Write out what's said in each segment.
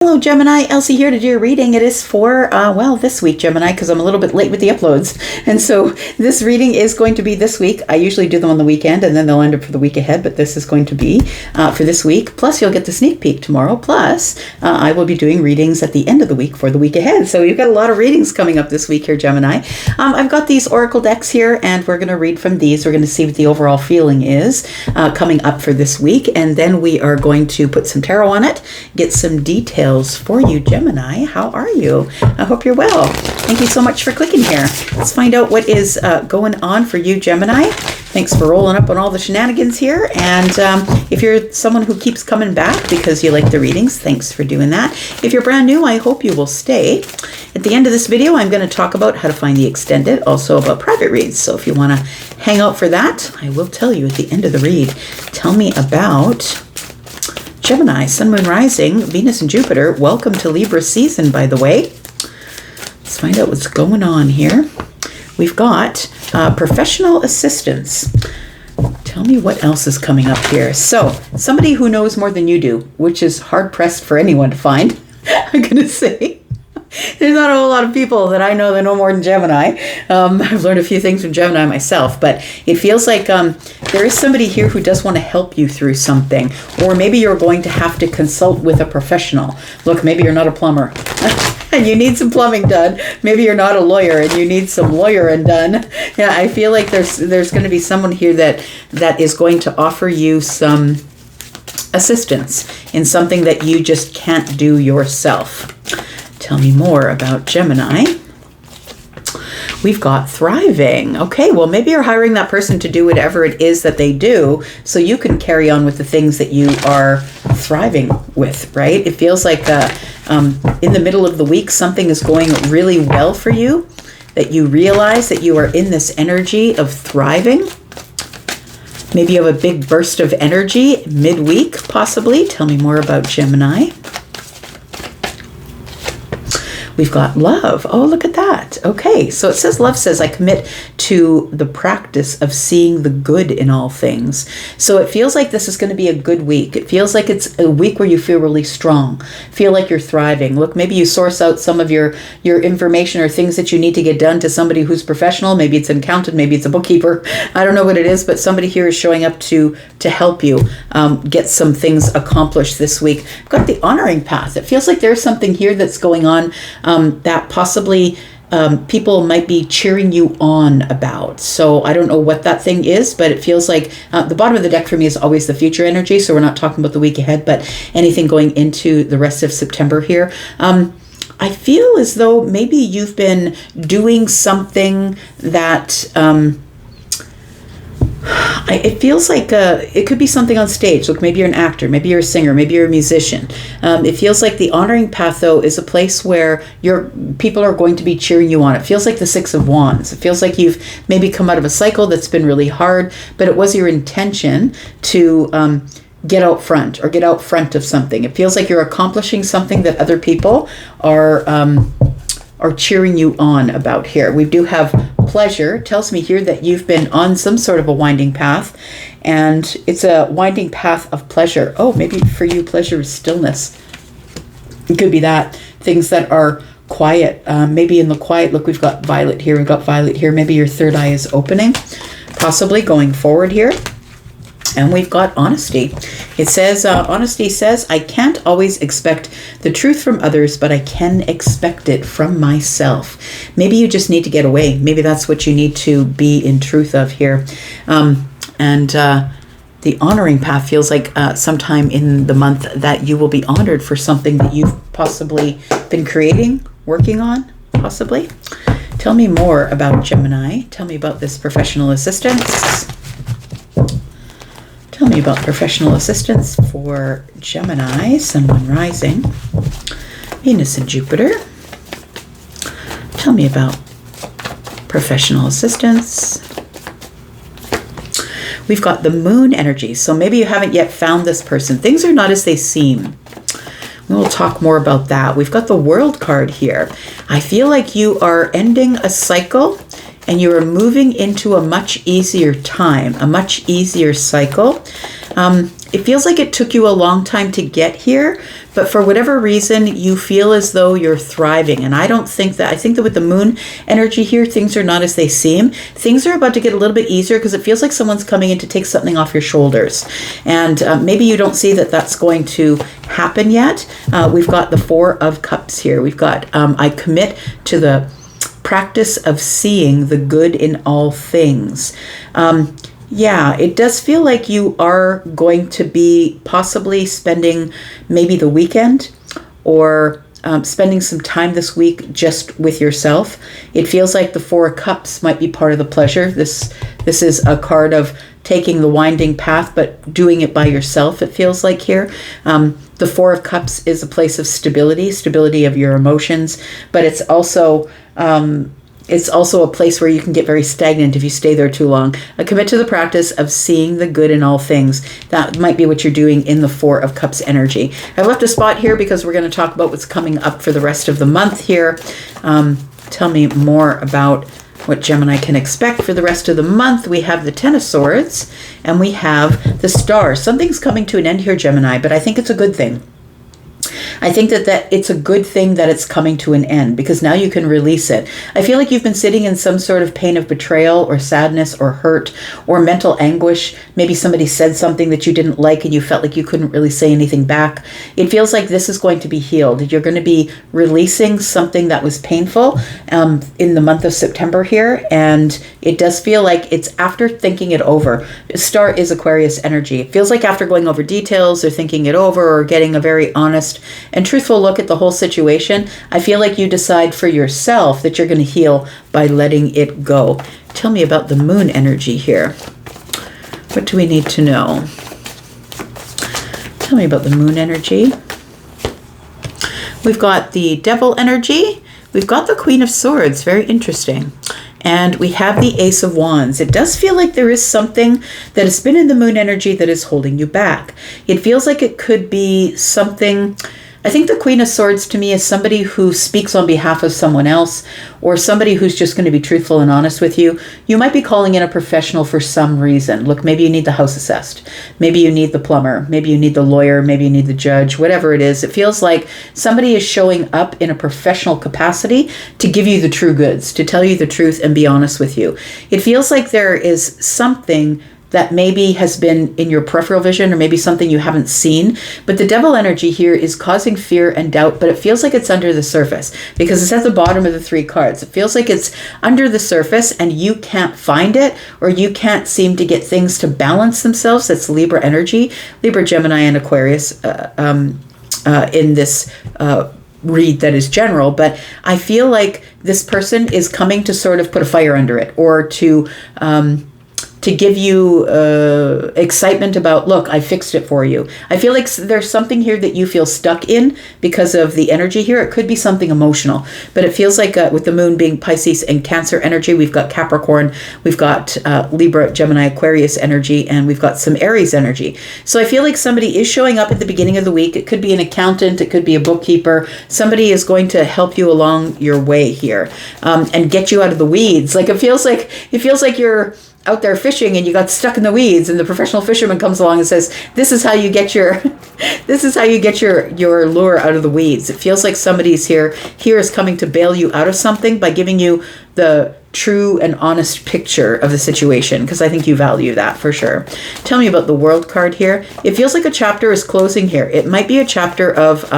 Hello Gemini, Elsie here to do your reading. It is for, this week, Gemini, because I'm a little bit late with the uploads. And so this reading is going to be this week. I usually do them on the weekend and then they'll end up for the week ahead, but this is going to be for this week. Plus you'll get the sneak peek tomorrow. Plus I will be doing readings at the end of the week for the week ahead. So you've got a lot of readings coming up this week here, Gemini. I've got these oracle decks here and we're going to read from these. We're going to see what the overall feeling is coming up for this week. And then we are going to put some tarot on it, get some details for you, Gemini. How are you? I hope you're well. Thank you so much for clicking here. Let's find out what is going on for you, Gemini. Thanks for rolling up on all the shenanigans here. And if you're someone who keeps coming back because you like the readings, thanks for doing that. If you're brand new, I hope you will stay. At the end of this video, I'm going to talk about how to find the extended, also about private reads. So if you want to hang out for that, I will tell you at the end of the read. Tell me about Gemini, Sun, Moon, Rising, Venus and Jupiter. Welcome to Libra season, by the way. Let's find out what's going on here. We've got professional assistance. Tell me what else is coming up here. So, somebody who knows more than you do, which is hard-pressed for anyone to find, I'm going to say. There's not a whole lot of people that I know that know more than Gemini. I've learned a few things from Gemini myself, but it feels like there is somebody here who does want to help you through something, or maybe you're going to have to consult with a professional. Look, maybe you're not a plumber and you need some plumbing done. Maybe you're not a lawyer and you need some lawyering done. Yeah, I feel like there's going to be someone here that is going to offer you some assistance in something that you just can't do yourself. Tell me more about Gemini. We've got thriving. Okay, well, maybe you're hiring that person to do whatever it is that they do so you can carry on with the things that you are thriving with, right? It feels like in the middle of the week, something is going really well for you, that you realize that you are in this energy of thriving. Maybe you have a big burst of energy midweek, possibly. Tell me more about Gemini. We've got love. Oh, look at that. Okay, so it says, love says, I commit to the practice of seeing the good in all things. So it feels like this is going to be a good week. It feels like it's a week where you feel really strong, feel like you're thriving. Look, maybe you source out some of your information or things that you need to get done to somebody who's professional. Maybe it's an accountant, maybe it's a bookkeeper. I don't know what it is, but somebody here is showing up to help you get some things accomplished this week. I've got the honoring path. It feels like there's something here that's going on that possibly people might be cheering you on about. So I don't know what that thing is, but it feels like the bottom of the deck for me is always the future energy. So we're not talking about the week ahead, but anything going into the rest of September here. I feel as though maybe you've been doing something that it feels like it could be something on stage. Look, maybe you're an actor, maybe you're a singer, maybe you're a musician. It feels like the honoring path, though, is a place where people are going to be cheering you on. It feels like the Six of Wands. It feels like you've maybe come out of a cycle that's been really hard, but it was your intention to get out front or get out front of something. It feels like you're accomplishing something that other people are cheering you on about here. We do have pleasure. It tells me here that you've been on some sort of a winding path, and it's a winding path of pleasure. Oh, maybe for you, pleasure is stillness. It could be that. Things that are quiet. Maybe in the quiet, look, we've got violet here, we've got violet here. Maybe your third eye is opening, possibly going forward here. And we've got honesty. It says, honesty says, I can't always expect the truth from others, but I can expect it from myself. Maybe you just need to get away. Maybe that's what you need to be in truth of here. The honoring path feels like sometime in the month that you will be honored for something that you've possibly been creating, working on, possibly. Tell me more about Gemini. Tell me about this professional assistance. Tell me about professional assistance for Gemini, Sun, Moon, Rising, Venus and Jupiter. Tell me about professional assistance. We've got the moon energy. So maybe you haven't yet found this person. Things are not as they seem. We'll talk more about that. We've got the World card here. I feel like you are ending a cycle and you are moving into a much easier time, a much easier cycle. it feels like it took you a long time to get here, but for whatever reason, you feel as though you're thriving. And I think that with the moon energy here, things are not as they seem. Things are about to get a little bit easier because it feels like someone's coming in to take something off your shoulders. And maybe you don't see that that's going to happen yet. We've got the Four of Cups here. We've got, I commit to the practice of seeing the good in all things. Yeah, it does feel like you are going to be possibly spending maybe the weekend or spending some time this week just with yourself. It feels like the Four of Cups might be part of the pleasure. This is a card of taking the winding path, but doing it by yourself, it feels like here. The Four of Cups is a place of stability of your emotions, but it's also a place where you can get very stagnant if you stay there too long. I commit to the practice of seeing the good in all things. That might be what you're doing in the Four of Cups energy. I've left a spot here because we're going to talk about what's coming up for the rest of the month here. Tell me more about what Gemini can expect for the rest of the month. We have the Ten of Swords and we have the Star. Something's coming to an end here, Gemini, but I think it's a good thing. I think that it's a good thing that it's coming to an end because now you can release it. I feel like you've been sitting in some sort of pain of betrayal or sadness or hurt or mental anguish. Maybe somebody said something that you didn't like and you felt like you couldn't really say anything back. It feels like this is going to be healed. You're going to be releasing something that was painful in the month of September here. And it does feel like it's after thinking it over. Star is Aquarius energy. It feels like after going over details or thinking it over or getting a very honest and truthful look at the whole situation, I feel like you decide for yourself that you're going to heal by letting it go. Tell me about the moon energy here. What do we need to know? Tell me about the moon energy. We've got the devil energy. We've got the Queen of Swords. Very interesting. And we have the Ace of Wands. It does feel like there is something that has been in the moon energy that is holding you back. It feels like it could be something. I think the Queen of Swords to me is somebody who speaks on behalf of someone else or somebody who's just going to be truthful and honest with you. You might be calling in a professional for some reason. Look, maybe you need the house assessed. Maybe you need the plumber. Maybe you need the lawyer. Maybe you need the judge. Whatever it is, it feels like somebody is showing up in a professional capacity to give you the true goods, to tell you the truth and be honest with you. It feels like there is something that maybe has been in your peripheral vision or maybe something you haven't seen. But the devil energy here is causing fear and doubt, but it feels like it's under the surface because it's at the bottom of the three cards. It feels like it's under the surface and you can't find it or you can't seem to get things to balance themselves. That's Libra energy, Libra, Gemini, and Aquarius in this read that is general. But I feel like this person is coming to sort of put a fire under it or to give you excitement about, look, I fixed it for you. I feel like there's something here that you feel stuck in because of the energy here. It could be something emotional, but it feels like with the moon being Pisces and Cancer energy, we've got Capricorn, we've got Libra, Gemini, Aquarius energy, and we've got some Aries energy. So I feel like somebody is showing up at the beginning of the week. It could be an accountant, it could be a bookkeeper. Somebody is going to help you along your way here and get you out of the weeds. Like it feels like you're out there fishing and you got stuck in the weeds and the professional fisherman comes along and says, this is how you get your lure out of the weeds. It feels like somebody's here is coming to bail you out of something by giving you the true and honest picture of the situation, because I think you value that for sure. Tell me about the World card here. It feels like a chapter is closing here. It might be a chapter of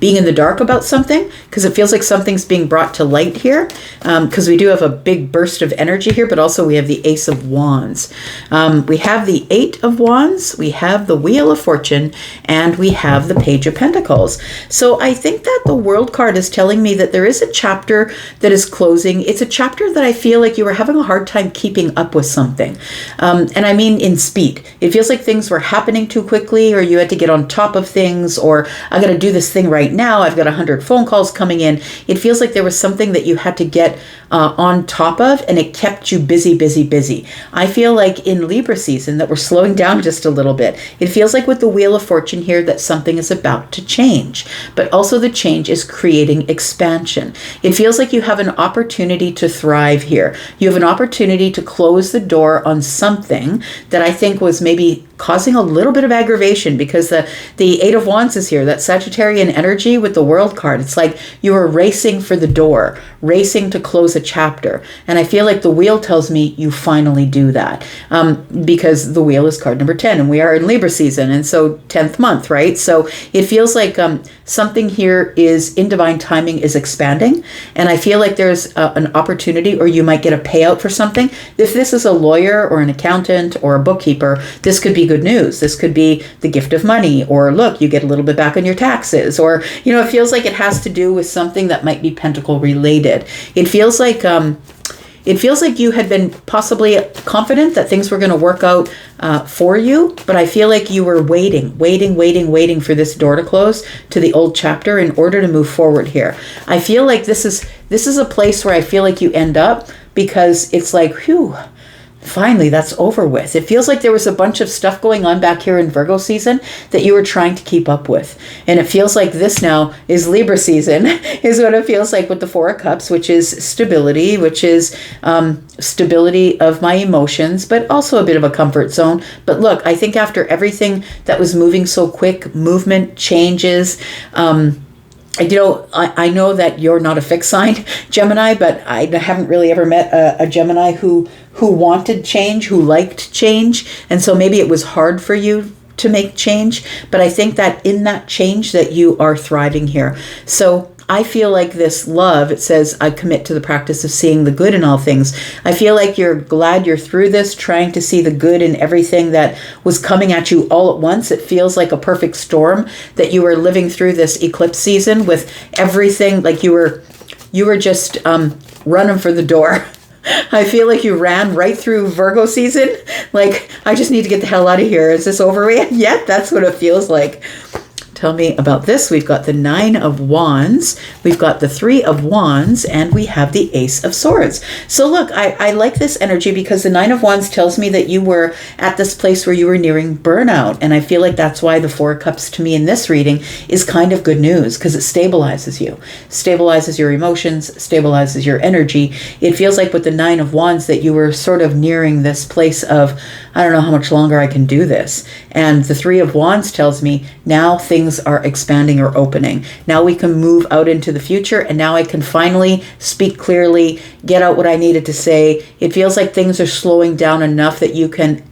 being in the dark about something, because it feels like something's being brought to light here, because we do have a big burst of energy here, but also we have the Ace of Wands. We have the Eight of Wands, we have the Wheel of Fortune, and we have the Page of Pentacles. So I think that the World card is telling me that there is a chapter that is closing. It's a chapter that I feel like you were having a hard time keeping up with something. And I mean in speed. It feels like things were happening too quickly, or you had to get on top of things, or I got to do this thing right now. I've got 100 phone calls coming in. It feels like there was something that you had to get on top of, and it kept you busy, busy, busy. I feel like in Libra season that we're slowing down just a little bit. It feels like with the Wheel of Fortune here that something is about to change, but also the change is creating expansion. It feels like you have an opportunity to thrive here. You have an opportunity to close the door on something that I think was maybe causing a little bit of aggravation, because the Eight of Wands is here, that Sagittarian energy with the World card. It's like you are racing for the door, racing to close a chapter. And I feel like the Wheel tells me you finally do that, because the Wheel is card number 10, and we are in Libra season, and so 10th month, right? So it feels like something here is in divine timing is expanding, and I feel like there's an opportunity, or you might get a payout for something. If this is a lawyer or an accountant or a bookkeeper, this could be good news. This could be the gift of money, or look, you get a little bit back on your taxes, or, it feels like it has to do with something that might be pentacle related. It feels like you had been possibly confident that things were going to work out for you, but I feel like you were waiting for this door to close to the old chapter in order to move forward here. I feel like this is a place where I feel like you end up, because it's like, whew, finally, that's over with. It feels like there was a bunch of stuff going on back here in Virgo season that you were trying to keep up with. And it feels like this now is Libra season, is what it feels like with the Four of Cups, which is stability, which is stability of my emotions, but also a bit of a comfort zone. But look, I think after everything that was moving so quick, movement, changes, I know that you're not a fixed sign, Gemini, but I haven't really ever met a Gemini who wanted change, who liked change. And so maybe it was hard for you to make change. But I think that in that change that you are thriving here. So I feel like this love, it says, I commit to the practice of seeing the good in all things. I feel like you're glad you're through this, trying to see the good in everything that was coming at you all at once. It feels like a perfect storm that you were living through this eclipse season with everything, like you were just running for the door. I feel like you ran right through Virgo season. Like, I just need to get the hell out of here. Is this over yet? Yeah, that's what it feels like. Tell me about this. We've got the Nine of Wands, we've got the Three of Wands, and we have the Ace of Swords. So look, I like this energy, because the Nine of Wands tells me that you were at this place where you were nearing burnout. And I feel like that's why the Four of Cups to me in this reading is kind of good news, because it stabilizes you, stabilizes your emotions, stabilizes your energy. It feels like with the Nine of Wands that you were sort of nearing this place of, I don't know how much longer I can do this. And the Three of Wands tells me now things are expanding or opening. Now we can move out into the future, and now I can finally speak clearly, get out what I needed to say. It feels like things are slowing down enough that you can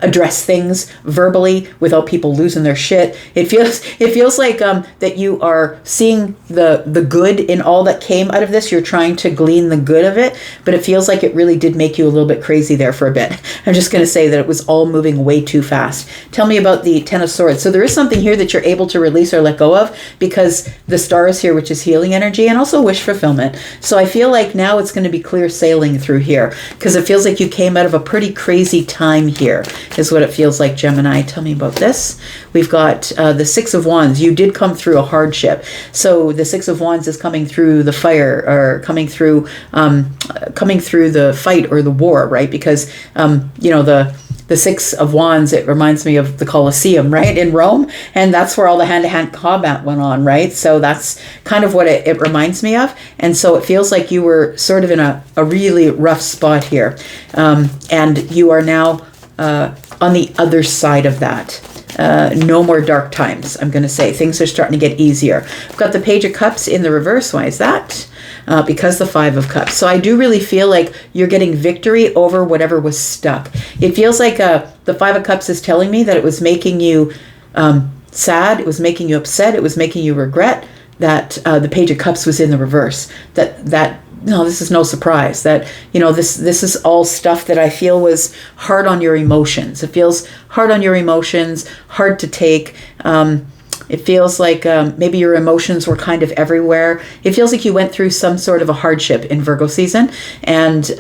address things verbally without people losing their shit. It feels like that you are seeing the good in all that came out of this. You're trying to glean the good of it, but it feels like it really did make you a little bit crazy there for a bit. I'm just going to say that it was all moving way too fast. Tell me about the Ten of Swords. So there is something here that you're able to release or let go of, because the star is here, which is healing energy and also wish fulfillment. So I feel like now it's going to be clear sailing through here, because it feels like you came out of a pretty crazy time here, is what it feels like, Gemini. Tell me about this. We've got the Six of Wands. You did come through a hardship. So the Six of Wands is coming through the fire, or coming through the fight or the war, right? Because the Six of Wands, it reminds me of the Colosseum, right, in Rome, and that's where all the hand-to-hand combat went on, right? So that's kind of what it reminds me of. And so it feels like you were sort of in a really rough spot here, and you are now on the other side of that. No more dark times, I'm going to say. Things are starting to get easier. I've got the Page of Cups in the reverse. Why is that? Because the Five of Cups. So I do really feel like you're getting victory over whatever was stuck. It feels like the Five of Cups is telling me that it was making you sad, it was making you upset, it was making you regret that the Page of Cups was in the reverse. No, this is no surprise that, this is all stuff that I feel was hard on your emotions. It feels hard on your emotions, hard to take. It feels like maybe your emotions were kind of everywhere. It feels like you went through some sort of a hardship in Virgo season, and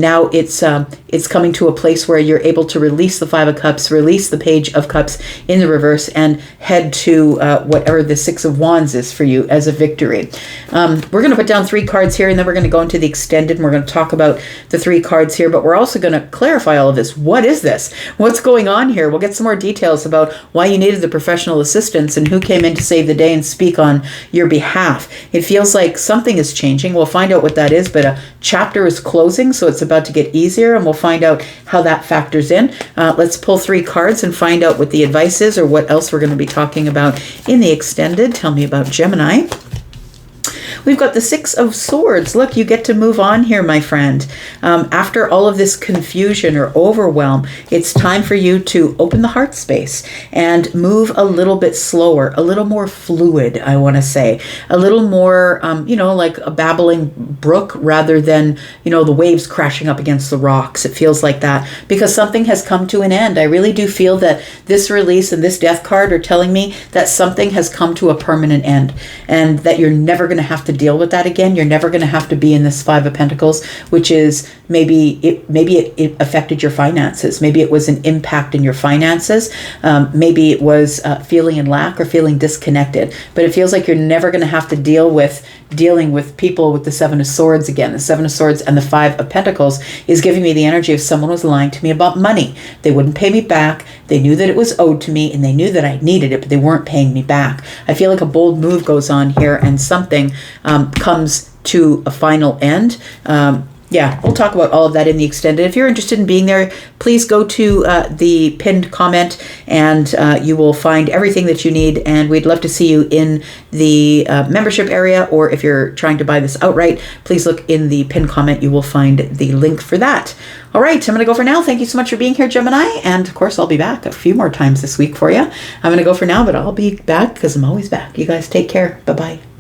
now it's coming to a place where you're able to release the Five of Cups, release the Page of Cups in the reverse, and head to whatever the Six of Wands is for you as a victory. We're going to put down 3 cards here, and then we're going to go into the extended, and we're going to talk about the 3 cards here, but we're also going to clarify all of this. What is this? What's going on here? We'll get some more details about why you needed the professional assistance and who came in to save the day and speak on your behalf. It feels like something is changing. We'll find out what that is, but a chapter is closing. increasing, so it's about to get easier, and we'll find out how that factors in. Let's pull 3 cards and find out what the advice is or what else we're going to be talking about in the extended. Tell me about Gemini. We've got the 6 of Swords. Look, you get to move on here, my friend. After all of this confusion or overwhelm, it's time for you to open the heart space and move a little bit slower, a little more fluid, I want to say. A little more, like a babbling brook rather than, the waves crashing up against the rocks. It feels like that because something has come to an end. I really do feel that this release and this death card are telling me that something has come to a permanent end and that you're never going to have to deal with that again. You're never going to have to be in this 5 of Pentacles, which is maybe it affected your finances. Maybe it was an impact in your finances. Maybe it was feeling in lack or feeling disconnected. But it feels like you're never going to have to dealing with people with the 7 of Swords again. The 7 of Swords and the 5 of Pentacles is giving me the energy of someone was lying to me about money. They wouldn't pay me back. They knew that it was owed to me and they knew that I needed it, but they weren't paying me back. I feel like a bold move goes on here and something comes to a final end. We'll talk about all of that in the extended. If you're interested in being there, please go to the pinned comment and you will find everything that you need. And we'd love to see you in the membership area, or if you're trying to buy this outright, please look in the pinned comment. You will find the link for that. All right, I'm going to go for now. Thank you so much for being here, Gemini. And of course, I'll be back a few more times this week for you. I'm going to go for now, but I'll be back because I'm always back. You guys take care. Bye-bye.